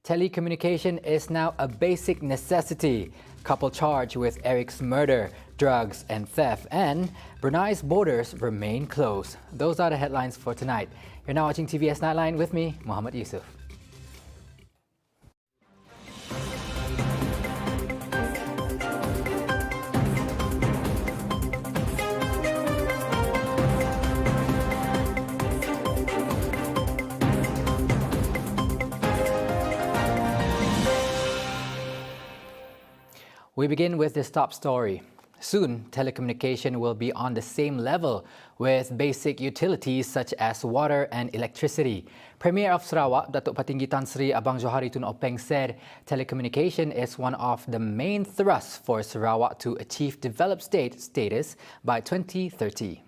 Telecommunication is now a basic necessity. Couple charged with Eric's murder, drugs and theft, and Brunei's borders remain closed. Those are the headlines for tonight. You're now watching TVS Nightline with me, Muhammad Yusuf. We begin with this top story. Soon, telecommunication will be on the same level with basic utilities such as water and electricity. Premier of Sarawak, Datuk Patinggi Tan Sri Abang Johari Tun Openg said telecommunication is one of the main thrusts for Sarawak to achieve developed state status by 2030.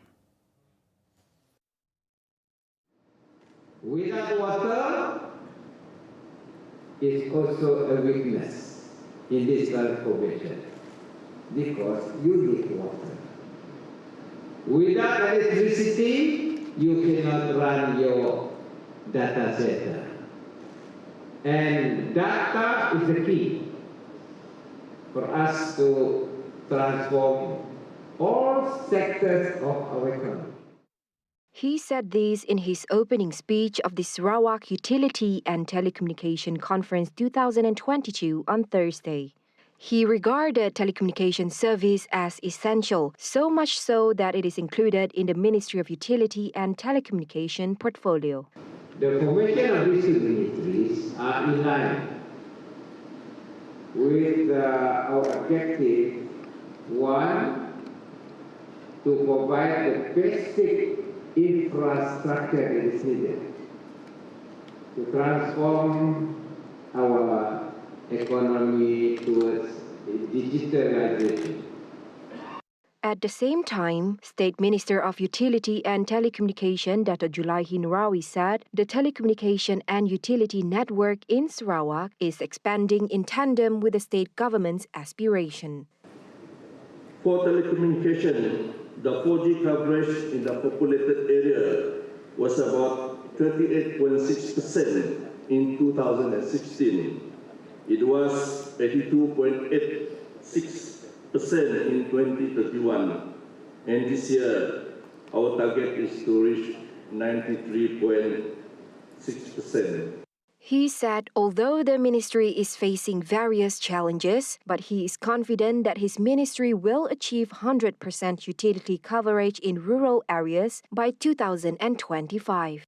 Without water is also a weakness in this transformation, because you need water. Without electricity, you cannot run your data center. And data is the key for us to transform all sectors of our economy. He said this in his opening speech of the Sarawak Utility and Telecommunication Conference 2022 on Thursday. He regarded telecommunication service as essential, so much so that it is included in the Ministry of Utility and Telecommunication portfolio. The formation of these two ministries are in line with our objective, one, to provide the basic infrastructure that is needed to transform our economy towards digitalization. At the same time, State Minister of Utility and Telecommunication Dato' Julaihi Nurawi said the telecommunication and utility network in Sarawak is expanding in tandem with the state government's aspiration. For telecommunication, the 4G coverage in the populated area was about 38.6% in 2016. It was 82.86% in 2031. And this year, our target is to reach 93.6%. He said although the ministry is facing various challenges, but he is confident that his ministry will achieve 100% utility coverage in rural areas by 2025.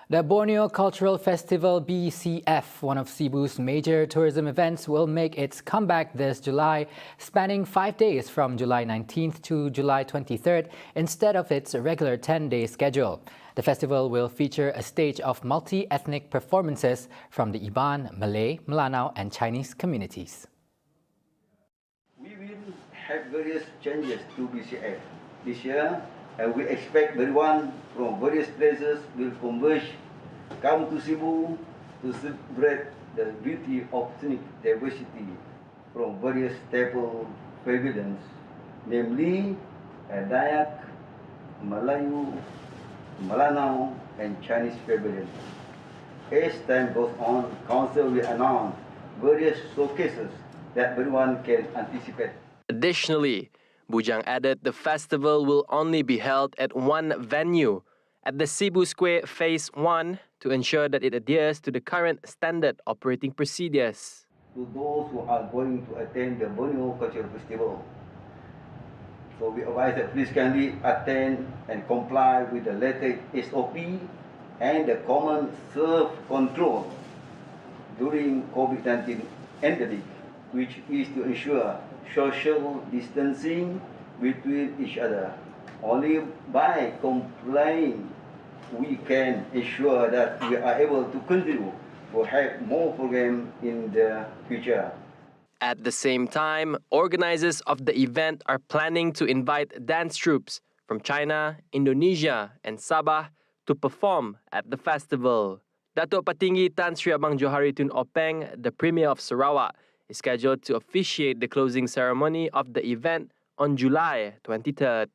The Borneo Cultural Festival BCF, one of Cebu's major tourism events, will make its comeback this July, spanning 5 days from July 19th to July 23rd instead of its regular 10-day schedule. The festival will feature a stage of multi-ethnic performances from the Iban, Malay, Melanau and Chinese communities. We will have various changes to BCF this year, and we expect everyone from various places will converge, come to Cebu to celebrate the beauty of ethnic diversity from various staple pavilions, namely Dayak, Malayu, Melanau and Chinese pavilion. As time goes on, Council will announce various showcases that everyone can anticipate. Additionally, Bujang added the festival will only be held at one venue, at the Cebu Square Phase 1, to ensure that it adheres to the current standard operating procedures. To those who are going to attend the Borneo Cultural Festival, so we advise that please kindly attend and comply with the latest SOP and the common self-control during COVID-19 endemic, which is to ensure social distancing between each other. Only by complying we can ensure that we are able to continue to have more programs in the future. At the same time, organizers of the event are planning to invite dance troupes from China, Indonesia and Sabah to perform at the festival. Datuk Patinggi Tan Sri Abang Johari Tun Openg, the Premier of Sarawak, is scheduled to officiate the closing ceremony of the event on July 23rd.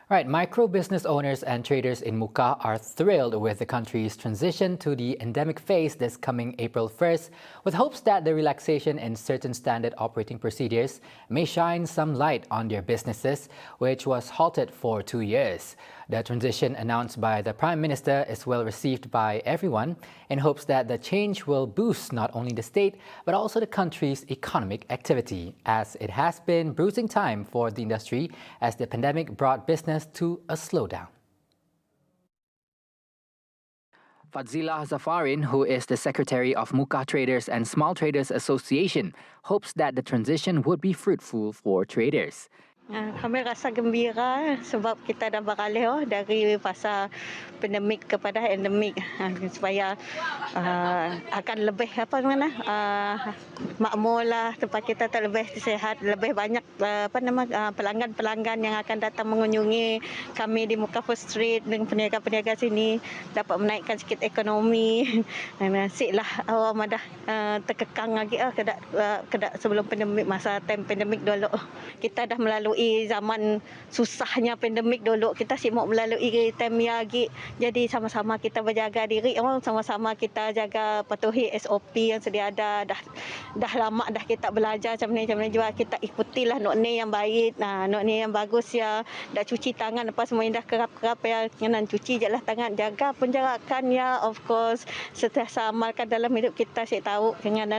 Right, micro business owners and traders in Muka are thrilled with the country's transition to the endemic phase this coming April 1st, with hopes that the relaxation in certain standard operating procedures may shine some light on their businesses, which was halted for 2 years. The transition announced by the Prime Minister is well received by everyone in hopes that the change will boost not only the state but also the country's economic activity, as it has been bruising time for the industry as the pandemic brought business to a slowdown. Fadzila Zafarin, who is the secretary of Muka Traders and Small Traders Association, hopes that the transition would be fruitful for traders. Kami rasa gembira sebab kita dah beralih dari fasa pandemik kepada endemik, supaya akan lebih makmur lah, tempat kita lebih sihat, lebih banyak pelanggan-pelanggan yang akan datang mengunjungi kami di Muka First Street dengan peniaga-peniaga sini, dapat menaikkan sikit ekonomi. Siklah awam dah terkekang lagi kedak sebelum pandemik, masa time pandemik dulu. Kita dah melalui zaman susahnya pandemik dulu, kita sibuk melalui time lagi. Jadi sama-sama kita berjaga diri, sama-sama kita jaga patuhi SOP yang sedia ada. Dah lama dah kita belajar macam ni juga, kita ikutilah nok ni yang baik, nok ni yang bagus ya. Dah cuci tangan apa semua dah kerap-kerap ya, kena cuci jelah tangan, jaga penjarakan ya, of course. Sentiasa amalkan dalam hidup kita, saya tahu dengan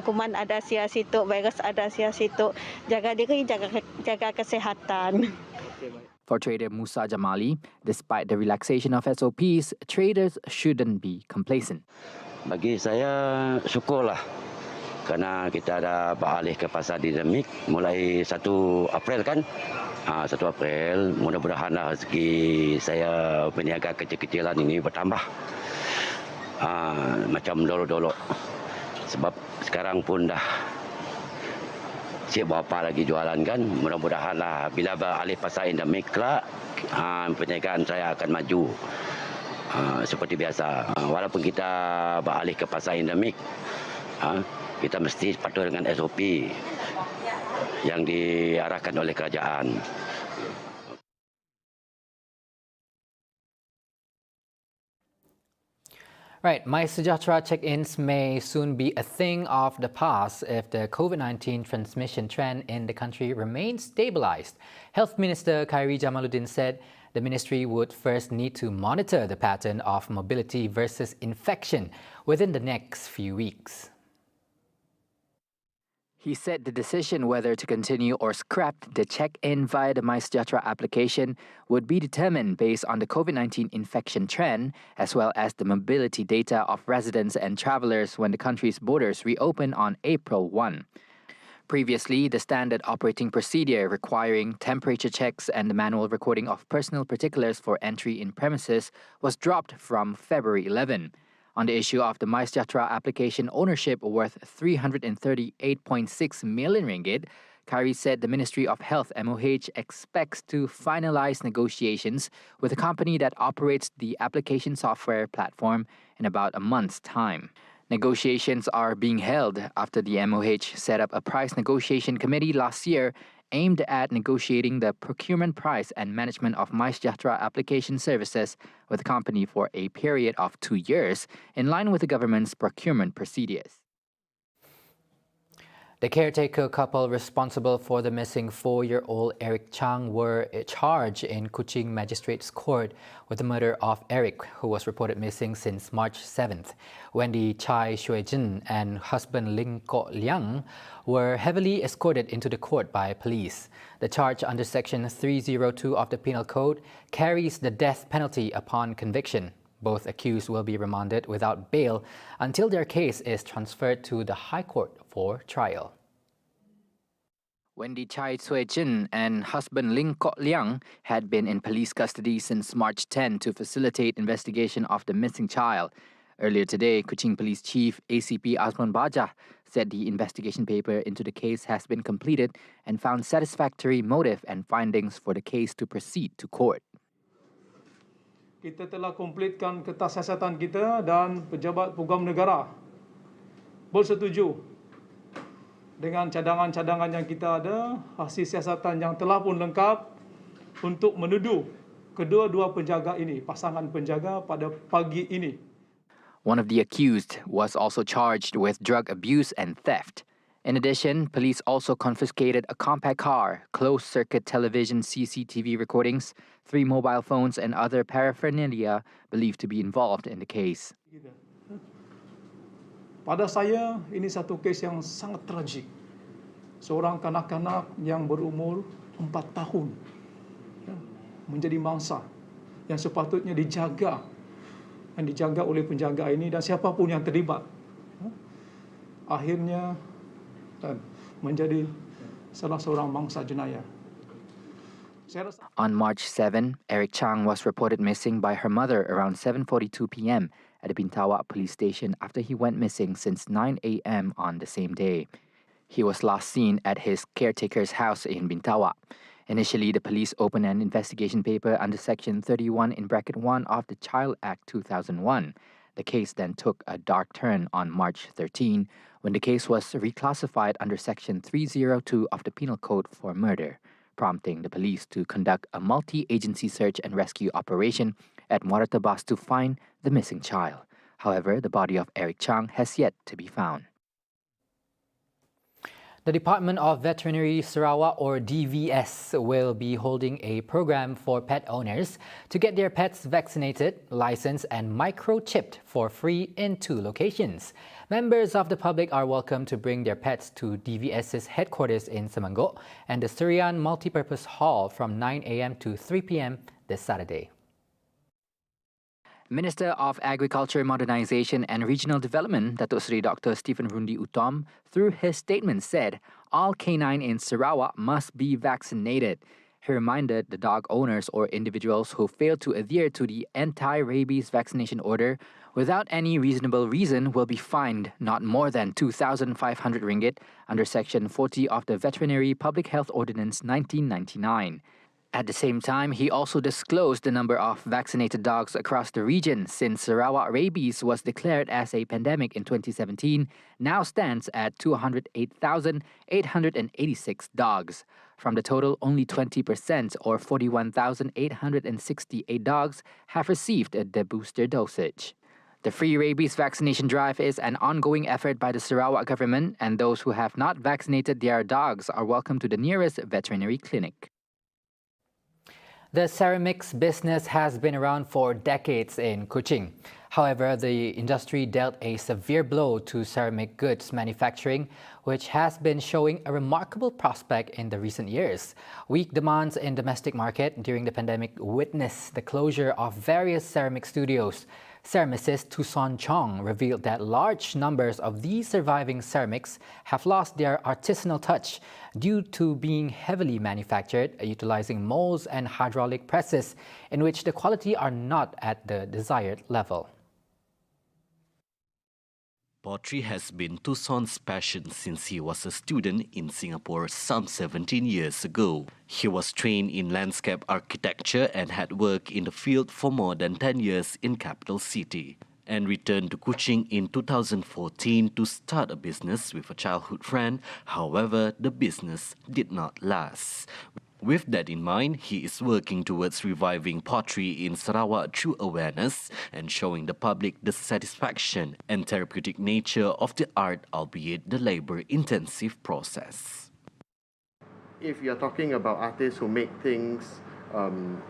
kuman ada sia situ, virus ada sia situ. Jaga diri, jaga kesehatan. For trader Musa Jamali, despite the relaxation of SOPs, traders shouldn't be complacent. Bagi saya syukurlah kerana kita dah beralih ke pasar dinamik mulai 1 April kan. 1 April mudah-mudahan rezeki saya berniaga kecil-kecilan ini bertambah. Macam dulu-dulu. Sebab sekarang pun dah siap berapa lagi jualan kan. Mudah-mudahanlah bila beralih pasar endemik kelak, perniagaan saya akan maju seperti biasa. Walaupun kita beralih ke pasar endemik, kita mesti patuh dengan SOP yang diarahkan oleh kerajaan. Right, MySejahtera check-ins may soon be a thing of the past if the COVID-19 transmission trend in the country remains stabilized. Health Minister Khairi Jamaluddin said the ministry would first need to monitor the pattern of mobility versus infection within the next few weeks. He said the decision whether to continue or scrap the check-in via the MySejahtera application would be determined based on the COVID-19 infection trend, as well as the mobility data of residents and travelers when the country's borders reopen on April 1. Previously, the standard operating procedure requiring temperature checks and the manual recording of personal particulars for entry in premises was dropped from February 11. On the issue of the MySejahtera application ownership worth 338.6 million ringgit, Khairi said the Ministry of Health MOH expects to finalize negotiations with a company that operates the application software platform in about a month's time. Negotiations are being held after the MOH set up a price negotiation committee last year aimed at negotiating the procurement price and management of MySejahtera application services with the company for a period of 2 years, in line with the government's procurement procedures. The caretaker couple responsible for the missing 4-year-old Eric Chang were charged in Kuching Magistrates Court with the murder of Eric, who was reported missing since March 7th. Wendy Chai Shuijin and husband Ling Ko Liang were heavily escorted into the court by police. The charge under Section 302 of the Penal Code carries the death penalty upon conviction. Both accused will be remanded without bail until their case is transferred to the High Court for trial. Wendy Chai Sui-jin and husband Ling Ko Liang had been in police custody since March 10 to facilitate investigation of the missing child. Earlier today, Kuching Police Chief ACP Azman Bajah said the investigation paper into the case has been completed and found satisfactory motive and findings for the case to proceed to court. Kita telah komplitkan kertas siasatan kita dan pejabat program negara bersetuju dengan cadangan-cadangan yang kita ada, hasil siasatan yang telah pun lengkap untuk menuduh kedua-dua penjaga ini, pasangan penjaga pada pagi ini. One of the accused was also charged with drug abuse and theft. In addition, police also confiscated a compact car, closed-circuit television CCTV recordings, 3 mobile phones, and other paraphernalia believed to be involved in the case. Pada saya, ini satu kes yang sangat tragik. Seorang kanak-kanak yang berumur 4 tahun menjadi mangsa yang sepatutnya dijaga oleh penjaga ini dan siapapun yang terlibat. Akhirnya menjadi salah seorang mangsa jenayah. On March 7, Eric Chang was reported missing by her mother around 7:42 p.m. at the Bintawa police station after he went missing since 9 a.m. on the same day. He was last seen at his caretaker's house in Bintawa. Initially, the police opened an investigation paper under Section 31(1) of the Child Act 2001. The case then took a dark turn on March 13 when the case was reclassified under Section 302 of the Penal Code for murder, prompting the police to conduct a multi-agency search and rescue operation at Muara Tebas to find the missing child. However, the body of Eric Chang has yet to be found. The Department of Veterinary Sarawak, or DVS, will be holding a program for pet owners to get their pets vaccinated, licensed and microchipped for free in 2 locations. Members of the public are welcome to bring their pets to DVS's headquarters in Semanggok and the Surian Multipurpose Hall from 9 a.m. to 3 p.m. this Saturday. Minister of Agriculture, Modernisation and Regional Development, Datuk Seri Dr. Stephen Rundi Utom, through his statement said all canine in Sarawak must be vaccinated. He reminded the dog owners or individuals who fail to adhere to the anti-rabies vaccination order without any reasonable reason will be fined not more than 2,500 ringgit under Section 40 of the Veterinary Public Health Ordinance 1999. At the same time, he also disclosed the number of vaccinated dogs across the region since Sarawak rabies was declared as a pandemic in 2017, now stands at 208,886 dogs. From the total, only 20% or 41,868 dogs have received the booster dosage. The free rabies vaccination drive is an ongoing effort by the Sarawak government, and those who have not vaccinated their dogs are welcome to the nearest veterinary clinic. The ceramics business has been around for decades in Kuching. However, the industry dealt a severe blow to ceramic goods manufacturing, which has been showing a remarkable prospect in the recent years. Weak demands in domestic market during the pandemic witnessed the closure of various ceramic studios. Ceramicist Tuson Chong revealed that large numbers of these surviving ceramics have lost their artisanal touch due to being heavily manufactured, utilizing molds and hydraulic presses in which the quality are not at the desired level. Pottery has been Tuson's passion since he was a student in Singapore some 17 years ago. He was trained in landscape architecture and had worked in the field for more than 10 years in capital city, and returned to Kuching in 2014 to start a business with a childhood friend. However, the business did not last. With that in mind, he is working towards reviving pottery in Sarawak through awareness and showing the public the satisfaction and therapeutic nature of the art, albeit the labor-intensive process. If you're talking about artists who make things on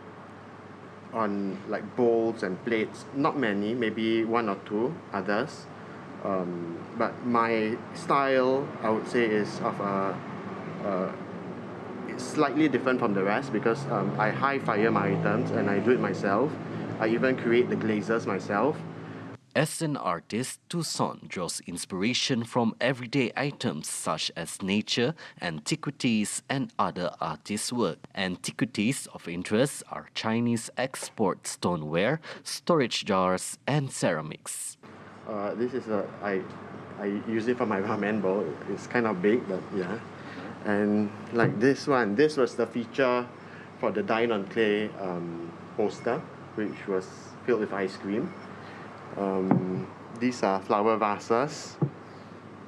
like bowls and plates, not many, maybe 1 or 2 others. But my style, I would say, is of it's slightly different from the rest because I high-fire my items and I do it myself. I even create the glazes myself. As an artist, Tuson draws inspiration from everyday items such as nature, antiquities, and other artists' work. Antiquities of interest are Chinese export stoneware, storage jars, and ceramics. This is I use it for my ramen bowl. It's kind of big, but yeah. And like this one, this was the feature for the Dine on Clay poster, which was filled with ice cream. These are flower vases.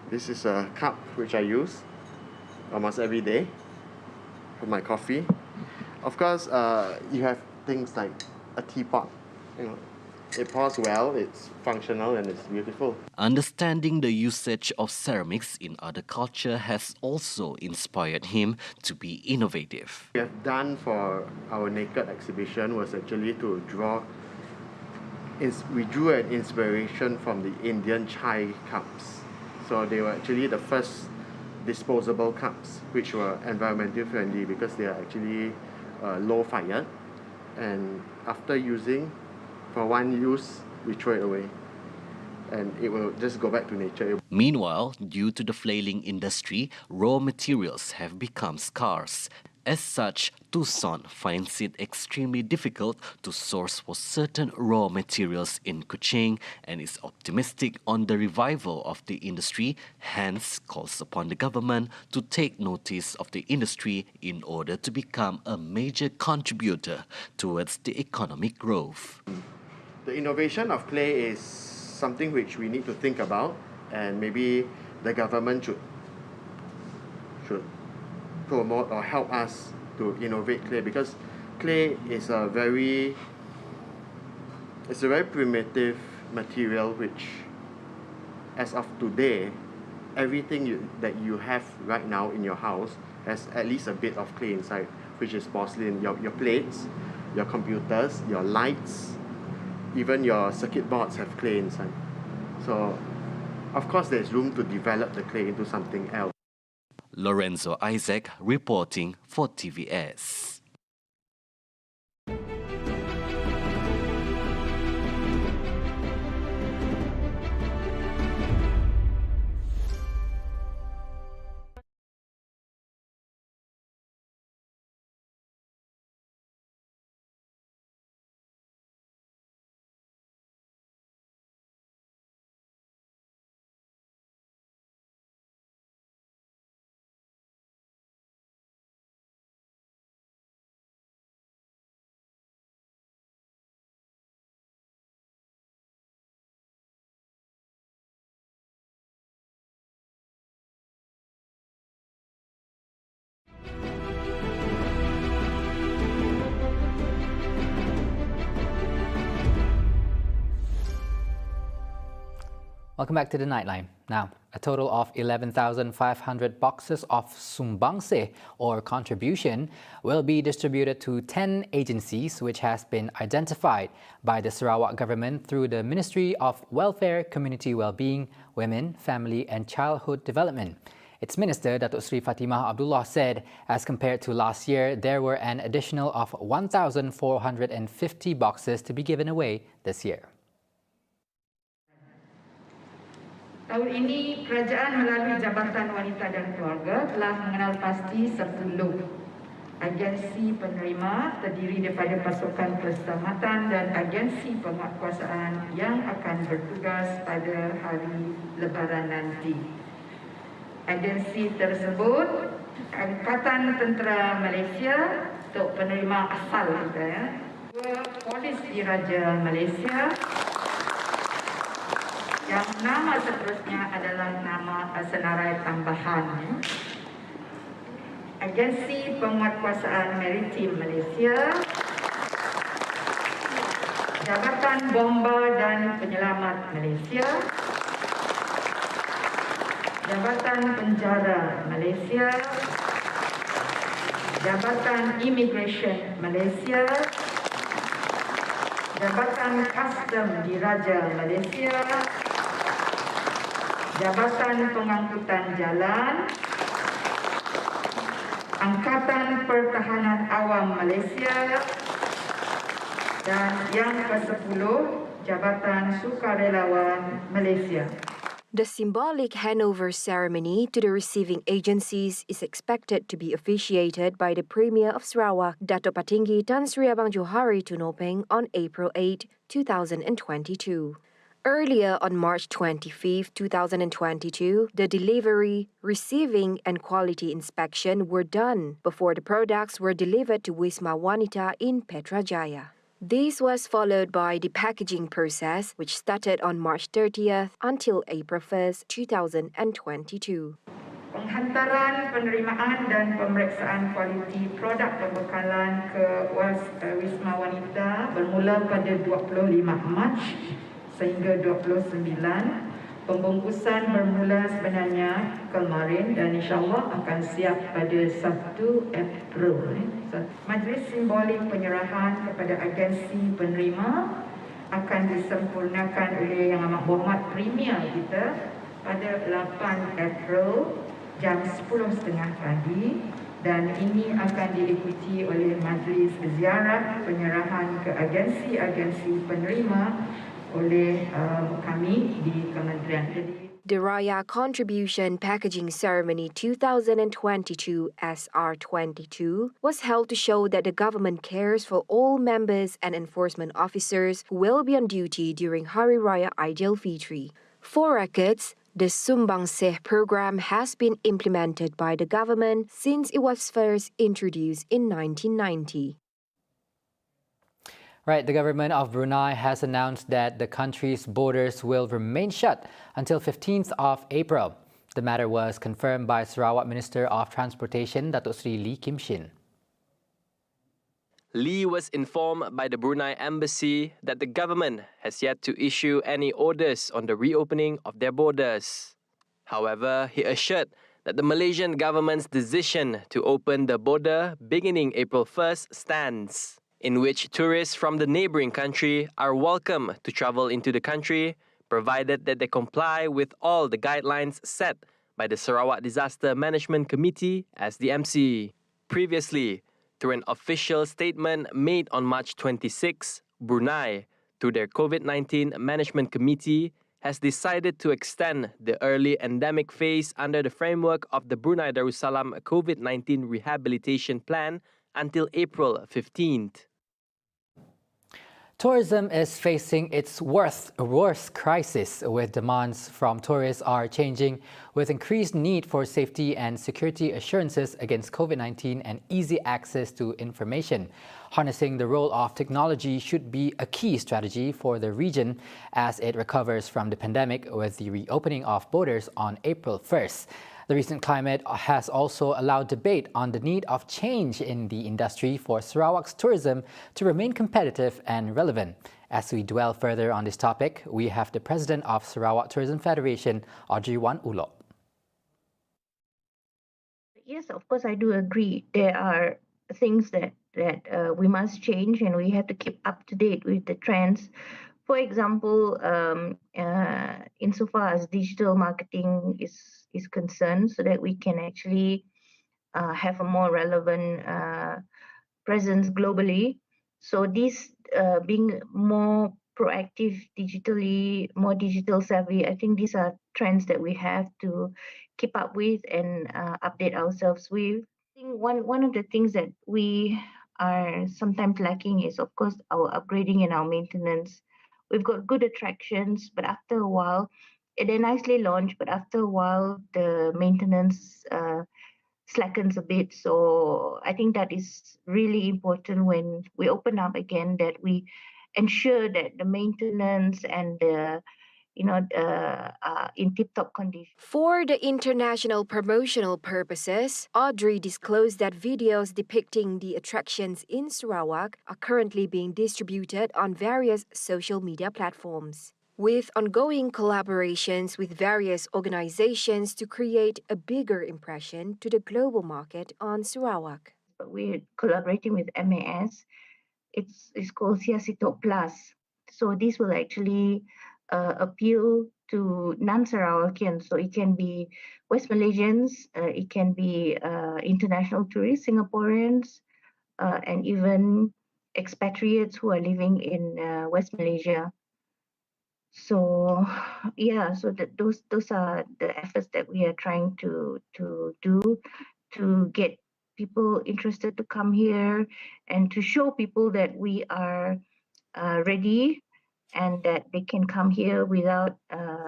This is a cup which I use almost every day for my coffee. Of course, you have things like a teapot. You know, it pours well, it's functional, and it's beautiful. Understanding the usage of ceramics in other culture has also inspired him to be innovative. We have done for our naked exhibition was actually to draw. We drew an inspiration from the Indian chai cups. So they were actually the first disposable cups, which were environmentally friendly because they are actually low fire. And after using, for one use, we throw it away. And it will just go back to nature. Meanwhile, due to the flailing industry, raw materials have become scarce. As such, Tucson finds it extremely difficult to source for certain raw materials in Kuching and is optimistic on the revival of the industry, hence calls upon the government to take notice of the industry in order to become a major contributor towards the economic growth. The innovation of clay is something which we need to think about, and maybe the government should promote or help us to innovate clay, because clay is a very primitive material which, as of today, everything that you have right now in your house has at least a bit of clay inside, which is porcelain. Your plates, your computers, your lights, even your circuit boards have clay inside. So, of course, there's room to develop the clay into something else. Lorenzo Isaac reporting for TVS. Welcome back to the Nightline. Now, a total of 11,500 boxes of sumbangse, or contribution, will be distributed to 10 agencies which has been identified by the Sarawak government through the Ministry of Welfare, Community Wellbeing, Women, Family and Childhood Development. Its Minister, Datuk Sri Fatimah Abdullah, said as compared to last year, there were an additional of 1,450 boxes to be given away this year. Tahun ini, kerajaan melalui Jabatan Wanita dan Keluarga telah mengenal pasti 10 agensi penerima terdiri daripada pasukan keselamatan dan agensi penguatkuasaan yang akan bertugas pada hari Lebaran nanti. Agensi tersebut, Angkatan Tentera Malaysia untuk penerima asal kita, ya. Polis Diraja Malaysia. Yang nama seterusnya adalah nama senarai tambahan. Agensi Penguatkuasaan Maritim Malaysia, Jabatan Bomba dan Penyelamat Malaysia, Jabatan Penjara Malaysia, Jabatan Immigration Malaysia, Jabatan Custom Diraja Malaysia, Jabatan Pengangkutan Jalan, Angkatan Pertahanan Awam Malaysia, dan yang ke-10, Jabatan Sukarelawan Malaysia. The symbolic handover ceremony to the receiving agencies is expected to be officiated by the Premier of Sarawak, Dato' Patinggi Tan Sri Abang Johari Tunopeng, on April 8, 2022. Earlier on March 25, 2022, the delivery, receiving and quality inspection were done before the products were delivered to Wisma Wanita in Petrajaya. This was followed by the packaging process, which started on March 30th until April 1st, 2022. Penghantaran, penerimaan dan pemeriksaan kualiti produk pembekalan ke Wisma Wanita bermula pada 25 Mac sehingga 29. Pembungkusan bermula sebenarnya kemarin dan insyaAllah akan siap pada 1 April. Majlis simbolik penyerahan kepada agensi penerima akan disempurnakan oleh Yang Amat Berhormat Premier kita pada 8 April jam 10.30 pagi dan ini akan diikuti oleh majlis ziarah penyerahan ke agensi-agensi penerima oleh kami di Kementerian. The Raya Contribution Packaging Ceremony 2022 SR22 was held to show that the government cares for all members and enforcement officers who will be on duty during Hari Raya Aidilfitri. For records, the Sumbang Seh program has been implemented by the government since it was first introduced in 1990. Right, the government of Brunei has announced that the country's borders will remain shut until 15th of April. The matter was confirmed by Sarawak Minister of Transportation, Datuk Sri Lee Kim Shin. Lee was informed by the Brunei Embassy that the government has yet to issue any orders on the reopening of their borders. However, he assured that the Malaysian government's decision to open the border beginning April 1st stands, in which tourists from the neighboring country are welcome to travel into the country, provided that they comply with all the guidelines set by the Sarawak Disaster Management Committee (SDMC). Previously, through an official statement made on March 26, Brunei, through their COVID-19 Management Committee, has decided to extend the early endemic phase under the framework of the Brunei Darussalam COVID-19 Rehabilitation Plan until April 15th. Tourism is facing its worst crisis, with demands from tourists are changing with increased need for safety and security assurances against COVID-19 and easy access to information. Harnessing the role of technology should be a key strategy for the region as it recovers from the pandemic with the reopening of borders on April 1st. The recent climate has also allowed debate on the need of change in the industry for Sarawak's tourism to remain competitive and relevant. As we dwell further on this topic, we have the President of Sarawak Tourism Federation, Audrey Wan Ulok. Yes, of course, I do agree. There are things that we must change and we have to keep up to date with the trends. For example, insofar as digital marketing is concerned, so that we can actually have a more relevant presence globally. So this being more proactive digitally, more digital savvy, I think these are trends that we have to keep up with and update ourselves with. I think one of the things that we are sometimes lacking is, of course, our upgrading and our maintenance. We've got good attractions, but after a while, they're nicely launched, but after a while, the maintenance slackens a bit. So I think that is really important when we open up again, that we ensure that the maintenance and the in tip-top condition. For the international promotional purposes, Audrey disclosed that videos depicting the attractions in Sarawak are currently being distributed on various social media platforms, with ongoing collaborations with various organizations to create a bigger impression to the global market on Sarawak. We're collaborating with MAS. It's called Siasitok Plus. So this will actually appeal to non-Sarawakians. So it can be West Malaysians, it can be international tourists, Singaporeans, and even expatriates who are living in West Malaysia. So yeah, so those are the efforts that we are trying to do to get people interested to come here and to show people that we are ready and that they can come here without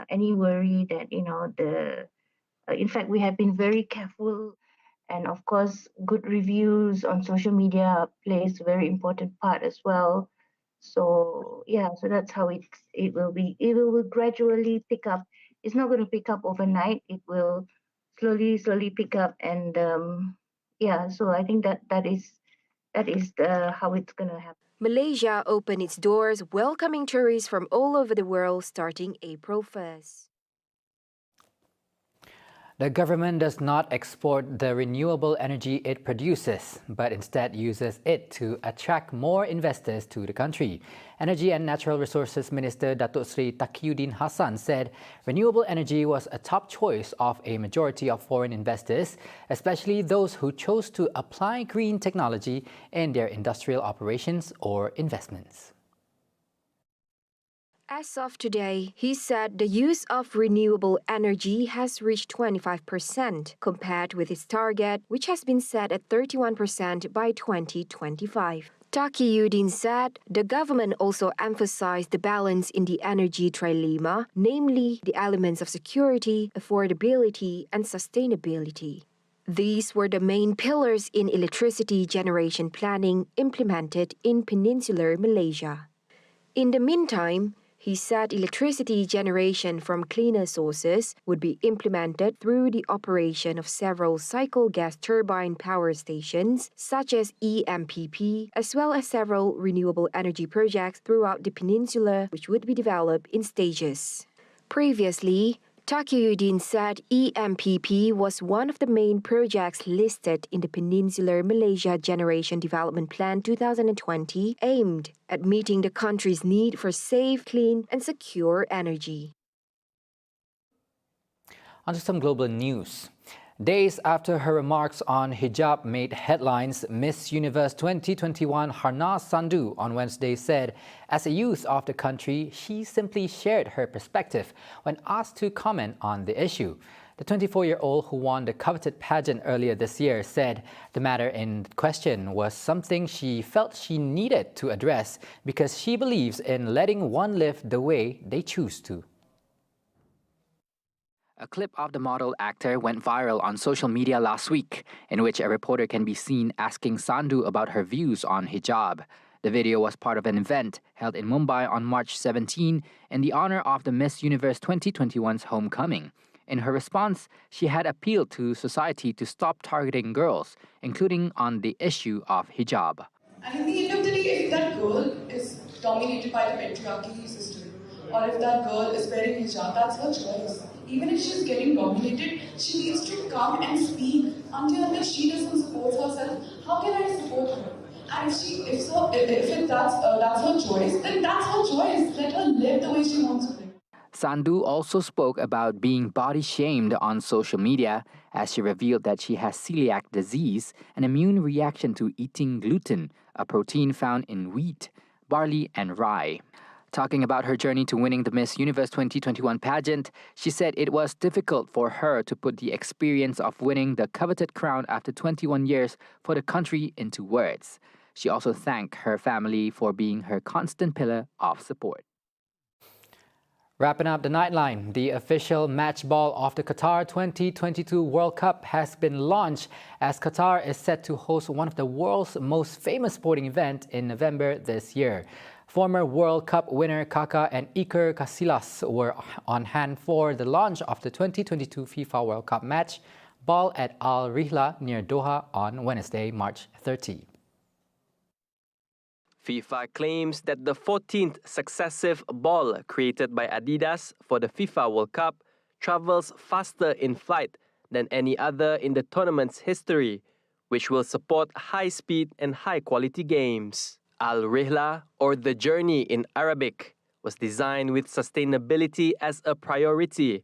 any worry that, in fact, we have been very careful. And of course, good reviews on social media plays a very important part as well. So yeah, so that's how it will be. It will gradually pick up. It's not going to pick up overnight. It will slowly pick up, and yeah, so I think that is how it's gonna happen. Malaysia opened its doors, welcoming tourists from all over the world starting April 1st. The government does not export the renewable energy it produces, but instead uses it to attract more investors to the country. Energy and Natural Resources Minister Datuk Seri Taqiyuddin Hassan said renewable energy was a top choice of a majority of foreign investors, especially those who chose to apply green technology in their industrial operations or investments. As of today, he said the use of renewable energy has reached 25% compared with its target, which has been set at 31% by 2025. Taqiyuddin said the government also emphasized the balance in the energy trilemma, namely the elements of security, affordability, and sustainability. These were the main pillars in electricity generation planning implemented in peninsular Malaysia. In the meantime, he said electricity generation from cleaner sources would be implemented through the operation of several cycle gas turbine power stations, such as EMPP, as well as several renewable energy projects throughout the peninsula, which would be developed in stages. Previously, Taqiyuddin said EMPP was one of the main projects listed in the Peninsular Malaysia Generation Development Plan 2020, aimed at meeting the country's need for safe, clean, and secure energy. On to some global news. Days after her remarks on hijab made headlines, Miss Universe 2021 Harnas Sandhu on Wednesday said, as a youth of the country, she simply shared her perspective when asked to comment on the issue. The 24-year-old who won the coveted pageant earlier this year said the matter in question was something she felt she needed to address because she believes in letting one live the way they choose to. A clip of the model actor went viral on social media last week, in which a reporter can be seen asking Sandhu about her views on hijab. The video was part of an event held in Mumbai on March 17 in the honor of the Miss Universe 2021's homecoming. In her response, she had appealed to society to stop targeting girls, including on the issue of hijab. And in the end of the day, if that girl is dominated by the patriarchy system, or if that girl is wearing hijab, that's her choice. Even if she's getting dominated, she needs to come and speak. Until she doesn't support herself, how can I support her? And if that's her choice, then that's her choice. Let her live the way she wants to live. Sandhu also spoke about being body shamed on social media as she revealed that she has celiac disease, an immune reaction to eating gluten, a protein found in wheat, barley, and rye. Talking about her journey to winning the Miss Universe 2021 pageant, she said it was difficult for her to put the experience of winning the coveted crown after 21 years for the country into words. She also thanked her family for being her constant pillar of support. Wrapping up the Nightline, the official match ball of the Qatar 2022 World Cup has been launched as Qatar is set to host one of the world's most famous sporting events in November this year. Former World Cup winner Kaka and Iker Casillas were on hand for the launch of the 2022 FIFA World Cup match ball at Al Rihla near Doha on Wednesday, March 30. FIFA claims that the 14th successive ball created by Adidas for the FIFA World Cup travels faster in flight than any other in the tournament's history, which will support high-speed and high-quality games. Al Rihla, or The Journey in Arabic, was designed with sustainability as a priority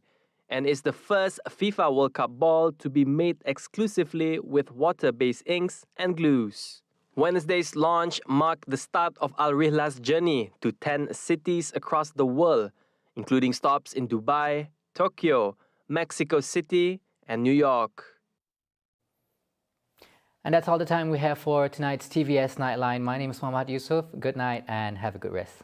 and is the first FIFA World Cup ball to be made exclusively with water-based inks and glues. Wednesday's launch marked the start of Al Rihla's journey to 10 cities across the world, including stops in Dubai, Tokyo, Mexico City, and New York. And that's all the time we have for tonight's TVS Nightline. My name is Muhammad Yusuf. Good night and have a good rest.